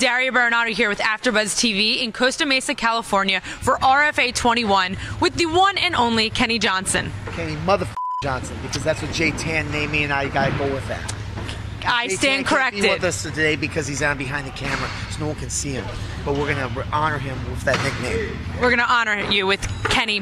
Daria Berenato here with AfterBuzz TV in Costa Mesa, California for RFA 21 with the one and only Kenny Johnson. Kenny Johnson, because that's what Jay Tan named me, and I gotta go with that. I stand corrected. He's with us today because he's on behind the camera, so no one can see him. But we're gonna honor him with that nickname. We're gonna honor you with Kenny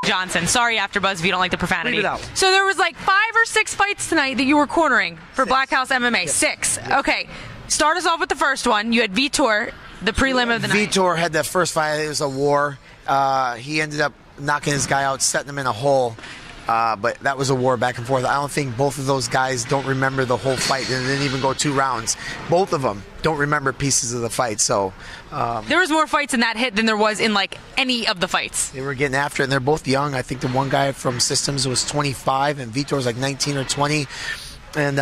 Johnson. Sorry, AfterBuzz, if you don't like the profanity. Leave it out. So there was like 5 or 6 fights tonight that you were cornering for 6. Black House MMA. Yes. 6. Yes. Okay. Start us off with the first one. You had Vitor, the prelim of the night. Vitor had that first fight. It was a war. He ended up knocking his guy out, setting him in a hole. But that was a war back and forth. I don't think both of those guys don't remember the whole fight. They didn't even go 2 rounds. Both of them don't remember pieces of the fight. So there was more fights in that hit than there was in like any of the fights. They were getting after it, and they're both young. I think the one guy from Systems was 25, and Vitor was like 19 or 20. And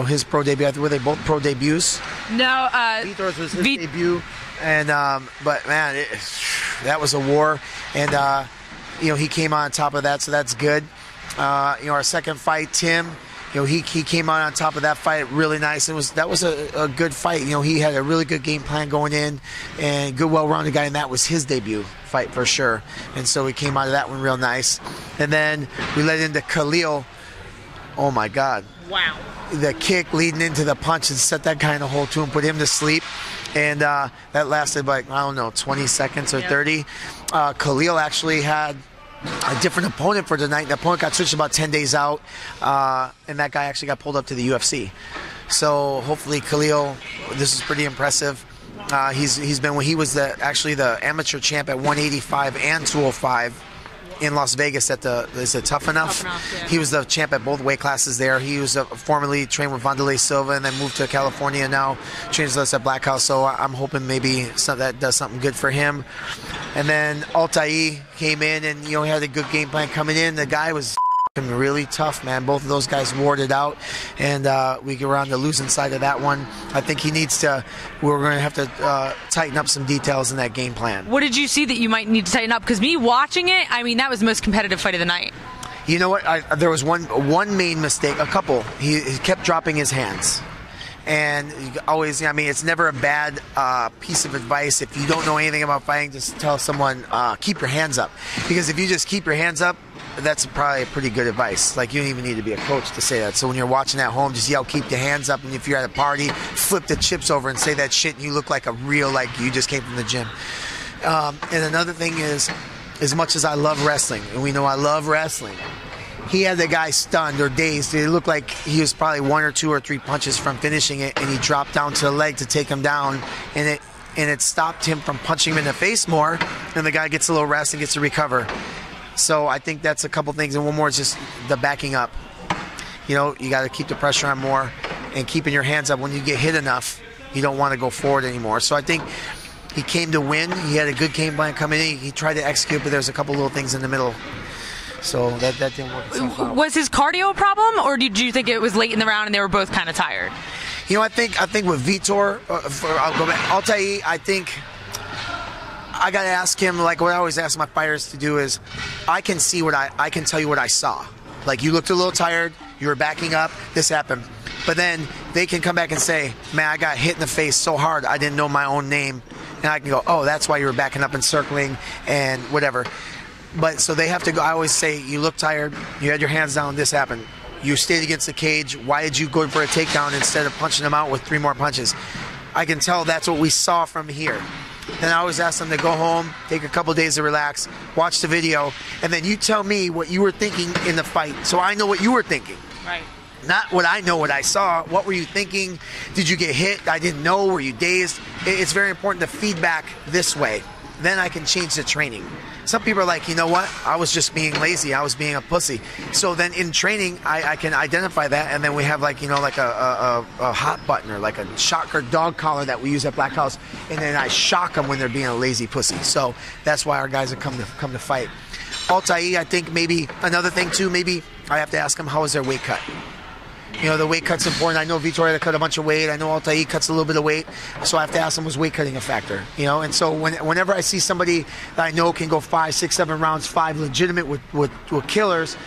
his pro debut, were they both pro debuts? No, Vitor's was his debut, and but man, that was a war, and he came on top of that, so that's good. Our second fight, Tim, he came on top of that fight really nice. That was a good fight. He had a really good game plan going in, and good, well-rounded guy, and that was his debut fight for sure. And so he came out of that one real nice. And then we led into Khalil. Oh my God. Wow. The kick leading into the punch and set that guy in a hole too and put him to sleep. And that lasted like, 20 seconds or 30. Khalil actually had a different opponent for tonight. The opponent got switched about 10 days out, and that guy actually got pulled up to the UFC. So hopefully Khalil, this is pretty impressive. He's been, when he was actually the amateur champ at 185 and 205 in Las Vegas at is it Tough Enough? Yeah. He was the champ at both weight classes there. He was formerly trained with Wanderlei Silva and then moved to California, and now trains us at Black House. So I'm hoping maybe that does something good for him. And then Altai came in and he had a good game plan coming in. The guy was really tough, man. Both of those guys warded out, and we get around the losing side of that one. I think he needs to. We're going to have to tighten up some details in that game plan. What did you see that you might need to tighten up? Because me watching it, that was the most competitive fight of the night. You know what? There was one main mistake. A couple. He kept dropping his hands. And always, it's never a bad piece of advice. If you don't know anything about fighting, just tell someone, keep your hands up. Because if you just keep your hands up, that's probably pretty good advice. Like, you don't even need to be a coach to say that. So when you're watching at home, just yell, keep your hands up. And if you're at a party, flip the chips over and say that shit, and you look like like you just came from the gym. And another thing is, as much as I love wrestling, and we know I love wrestling, he had the guy stunned or dazed. It looked like he was probably 1 or 2 or 3 punches from finishing it, and he dropped down to the leg to take him down, and it stopped him from punching him in the face more, and the guy gets a little rest and gets to recover. So I think that's a couple things, and one more is just the backing up. You got to keep the pressure on more, and keeping your hands up. When you get hit enough, you don't want to go forward anymore. So I think he came to win. He had a good game plan coming in. He tried to execute, but there's a couple little things in the middle. So that didn't work itself out. Was his cardio a problem, or did you think it was late in the round and they were both kind of tired? I think with Vitor, I'll go back. Altai, I think I got to ask him, like what I always ask my fighters to do is, I can tell you what I saw. Like, you looked a little tired, you were backing up, this happened. But then they can come back and say, man, I got hit in the face so hard, I didn't know my own name. And I can go, oh, that's why you were backing up and circling and whatever. But so they have to go. I always say, you look tired, you had your hands down, this happened. You stayed against the cage. Why did you go for a takedown instead of punching them out with 3 more punches? I can tell that's what we saw from here. Then I always ask them to go home, take a couple days to relax, watch the video, and then you tell me what you were thinking in the fight, so I know what you were thinking. Right. Not what I know what I saw. What were you thinking? Did you get hit? I didn't know. Were you dazed? It's very important to feedback this way. Then I can change the training. Some people are like, you know what? I was just being lazy. I was being a pussy. So then in training, I can identify that, and then we have like a hot button or like a shock or dog collar that we use at Black House, and then I shock them when they're being a lazy pussy. So that's why our guys have come to fight. Altai, I think maybe another thing too. Maybe I have to ask them, how is their weight cut? The weight cut's important. I know Vitor had to cut a bunch of weight. I know Altai cuts a little bit of weight. So I have to ask them, was weight cutting a factor? And so whenever I see somebody that I know can go 5, 6, 7 rounds, 5 legitimate with killers,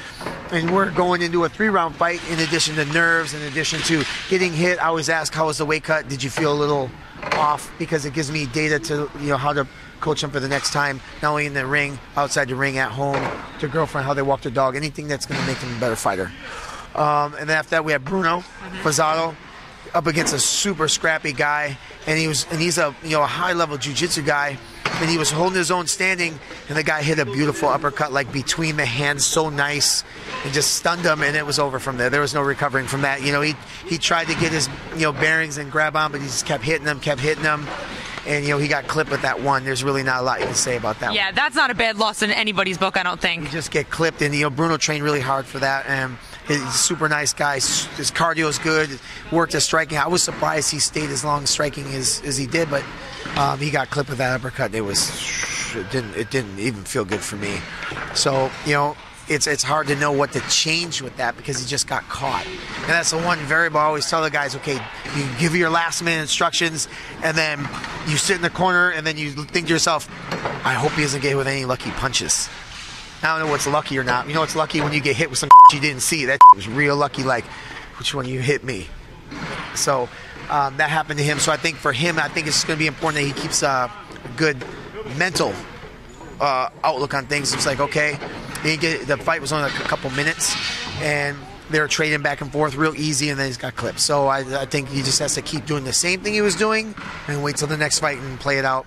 and we're going into a 3-round fight, in addition to nerves, in addition to getting hit, I always ask, how was the weight cut? Did you feel a little off because it gives me data to, how to coach them for the next time, not only in the ring, outside the ring, at home, to girlfriend, how they walk their dog, anything that's going to make them a better fighter. And then after that, we had Bruno Fazzato up against a super scrappy guy, and he's a high-level jiu-jitsu guy, and he was holding his own standing, and the guy hit a beautiful uppercut like between the hands, so nice, and just stunned him, and it was over from there. There was no recovering from that. He tried to get his bearings and grab on, but he just kept hitting him. And, he got clipped with that one. There's really not a lot you can say about that one. Yeah, that's not a bad loss in anybody's book, I don't think. You just get clipped, and, Bruno trained really hard for that, and he's a super nice guy. His cardio is good. Worked his striking. I was surprised he stayed as long striking as he did, but he got clipped with that uppercut. It didn't even feel good for me. So, it's hard to know what to change with that because he just got caught. And that's the one variable I always tell the guys, okay, you give your last minute instructions, and then you sit in the corner, and then you think to yourself, I hope he doesn't get hit with any lucky punches. I don't know what's lucky or not. It's lucky when you get hit with some you didn't see. That was real lucky, like, which one you hit me? So that happened to him. So I think for him, it's going to be important that he keeps a good mental outlook on things. It's like, okay, the fight was only like a couple minutes, and they were trading back and forth real easy, and then he's got clipped. So I think he just has to keep doing the same thing he was doing and wait till the next fight and play it out.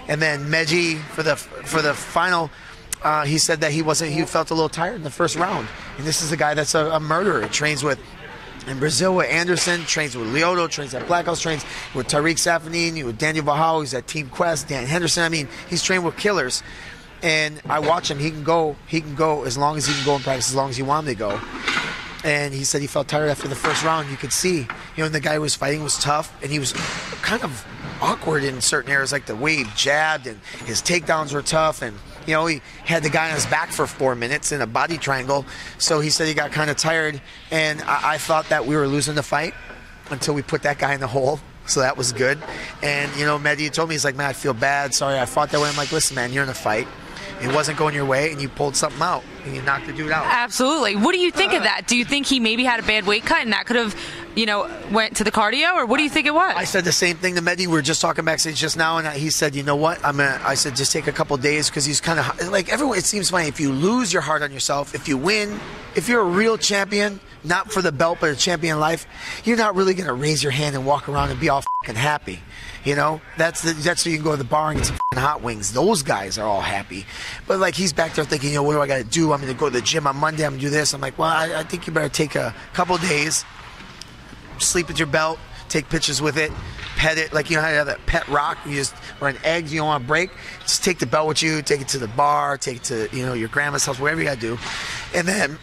And then Mehdi, for the final, he said that he felt a little tired in the first round. And this is a guy that's a murderer. Trains in Brazil with Anderson, trains with Lyoto, trains at Black House, trains with Tariq Safin, with Daniel Vahau, he's at Team Quest, Dan Henderson. He's trained with killers. And I watch him. He can go as long as he can go in practice, as long as you want him to go. And he said he felt tired after the first round. You could see, the guy who was fighting was tough, and he was kind of awkward in certain areas, like the way he jabbed, and his takedowns were tough, and he had the guy on his back for 4 minutes in a body triangle. So he said he got kind of tired, and I thought that we were losing the fight until we put that guy in the hole. So that was good. And Mehdi told me, he's like, man, I feel bad. Sorry, I fought that way. I'm like, listen, man, you're in a fight. It wasn't going your way, and you pulled something out, and you knocked the dude out. Absolutely. What do you think of that? Do you think he maybe had a bad weight cut, and that could have, went to the cardio, or what do you think it was? I said the same thing to Mehdi. We were just talking backstage just now, and he said, you know what? I said, just take a couple days, because he's kind of like everyone. It seems funny if you lose your heart on yourself. If you win, if you're a real champion, not for the belt, but a champion in life, you're not really going to raise your hand and walk around and be all fucking happy. That's so you can go to the bar and get some hot wings. Those guys are all happy. But like, he's back there thinking, what do I got to do? I'm going to go to the gym on Monday. I'm going to do this. I'm like, well, I think you better take a couple days, sleep with your belt, take pictures with it, pet it. Like, how you have that pet rock, or an egg you don't want to break. Just take the belt with you, take it to the bar, take it to, your grandma's house, wherever you got to do. And then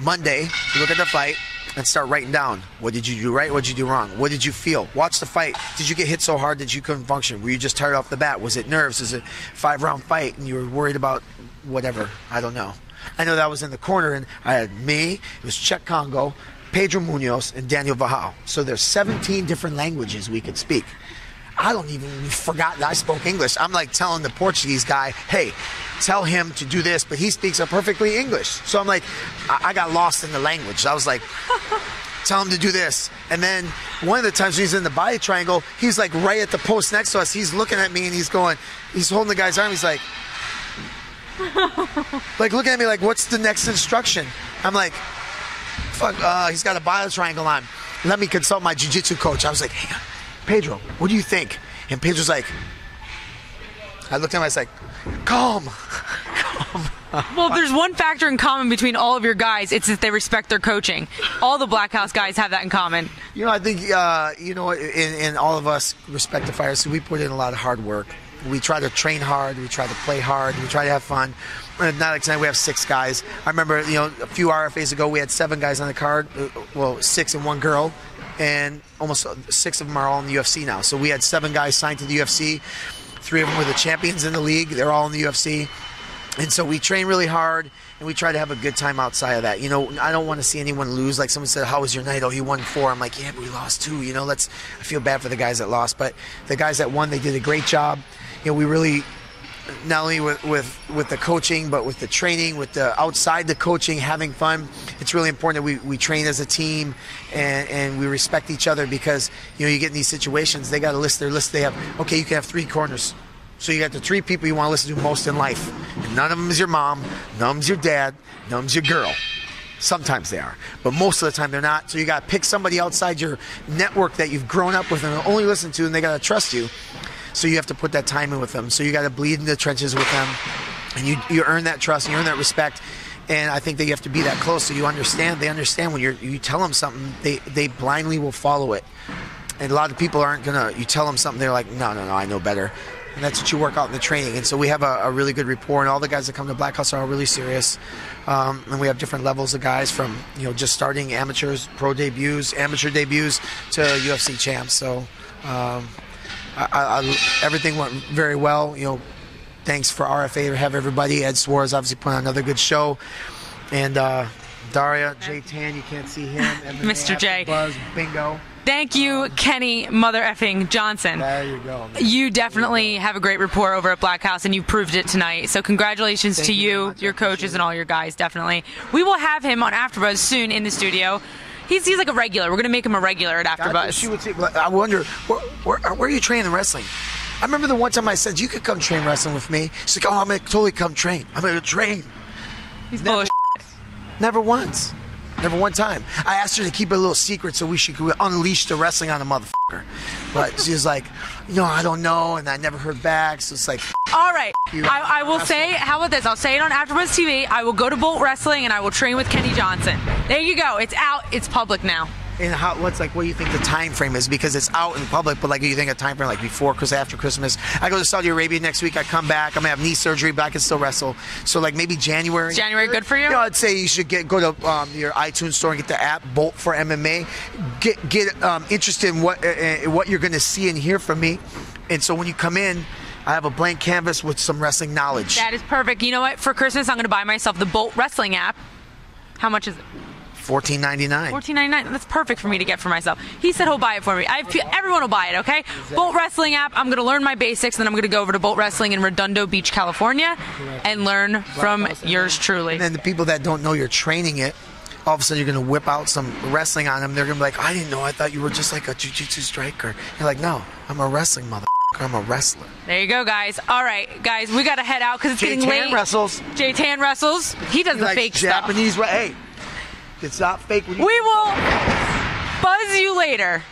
Monday, you look at the fight and start writing down, what did you do right, what did you do wrong, what did you feel, watch the fight, did you get hit so hard that you couldn't function, were you just tired off the bat, was it nerves, is it a 5-round fight and you were worried about whatever, I don't know. I know that was in the corner, and I had me, it was Czech Congo, Pedro Munoz, and Daniel Vahau. So there's 17 different languages we could speak. I don't even forgot that I spoke English. I'm like telling the Portuguese guy, hey, tell him to do this, but he speaks perfectly English. So I'm like, I got lost in the language. I was like, tell him to do this. And then one of the times when he's in the body triangle, he's like right at the post next to us. He's looking at me and he's holding the guy's arm. He's like looking at me like, what's the next instruction? I'm like, fuck, he's got a body triangle on. Let me consult my jiu-jitsu coach. I was like, hey, Pedro, what do you think? And Pedro's like, I looked at him, I was like, calm. Well, there's one factor in common between all of your guys. It's that they respect their coaching. All the Black House guys have that in common. I think, in all of us respect the fighters. So we put in a lot of hard work. We try to train hard. We try to play hard. We try to have fun. Not like tonight, we have 6 guys. I remember, a few RFAs ago, we had 7 guys on the card. 6 and 1 girl. And almost 6 of them are all in the UFC now. So we had 7 guys signed to the UFC. 3 of them were the champions in the league. They're all in the UFC. And so we train really hard, and we try to have a good time outside of that. I don't want to see anyone lose. Like someone said, how was your night? Oh, he won 4. I'm like, yeah, but we lost 2. I feel bad for the guys that lost. But the guys that won, they did a great job. We really not only with the coaching, but with the training, with the outside the coaching, having fun. It's really important that we train as a team and we respect each other, because you get in these situations, they got a list. Their list, they have, okay, you can have 3 corners. So you got the 3 people you want to listen to most in life. And none of them is your mom, none of them is your dad, none of them is your girl. Sometimes they are, but most of the time they're not. So you got to pick somebody outside your network that you've grown up with and only listen to, and they got to trust you. So you have to put that time in with them. So you got to bleed in the trenches with them, and you earn that trust and you earn that respect. And I think that you have to be that close so you understand. They understand when you tell them something, they blindly will follow it. And a lot of people aren't gonna. You tell them something, they're like, no, I know better. And that's what you work out in the training. And so we have a really good rapport, and all the guys that come to Black House are really serious. And we have different levels of guys, from just starting amateurs, pro debuts, amateur debuts, to UFC champs. So everything went very well. Thanks for RFA to have everybody. Ed Suarez obviously put on another good show. And Daria, J Tan, you can't see him. Mr. J. Buzz, bingo. Thank you, Kenny Mother Effing Johnson. There you go. Man. You definitely have a great rapport over at Black House, and you proved it tonight. So congratulations to you, your coaches, and all your guys, definitely. We will have him on AfterBuzz soon in the studio. He's like a regular. We're going to make him a regular at AfterBuzz. I wonder, where are you training wrestling? I remember the one time I said, you could come train wrestling with me. She's like, oh, I'm going to totally come train. I'm going to train. He's full of shit. Never once. Never one time. I asked her to keep it a little secret so she could unleash the wrestling on the motherfucker. But she was like, I don't know, and I never heard back. So it's like, all right. I will say, how about this? I'll say it on AfterBuzz TV. I will go to Bolt Wrestling and I will train with Kenny Johnson. There you go. It's out. It's public now. And what do you think the time frame is? Because it's out in public, but you think a time frame like before, because after Christmas, I go to Saudi Arabia next week. I come back. I'm gonna have knee surgery, but I can still wrestle. So maybe January. January, good for you. I'd say you should go to your iTunes store and get the app Bolt for MMA. Get interested in what you're gonna see and hear from me. And so when you come in, I have a blank canvas with some wrestling knowledge. That is perfect. You know what? For Christmas, I'm gonna buy myself the Bolt Wrestling app. How much is it? $14.99. $14.99. That's perfect for me to get for myself. He said he'll buy it for me. Everyone will buy it, okay? Exactly. Bolt Wrestling app. I'm going to learn my basics, then I'm going to go over to Bolt Wrestling in Redondo Beach, California, and learn from yours truly. And then the people that don't know you're training it, all of a sudden you're going to whip out some wrestling on them. They're going to be like, I didn't know. I thought you were just like a jiu-jitsu striker. You're like, no, I'm a wrestling motherfucker. I'm a wrestler. There you go, guys. All right, guys, we got to head out because it's getting late. J Tan wrestles. He does the fake Japanese stuff. Hey. It's not fake. We will buzz you later.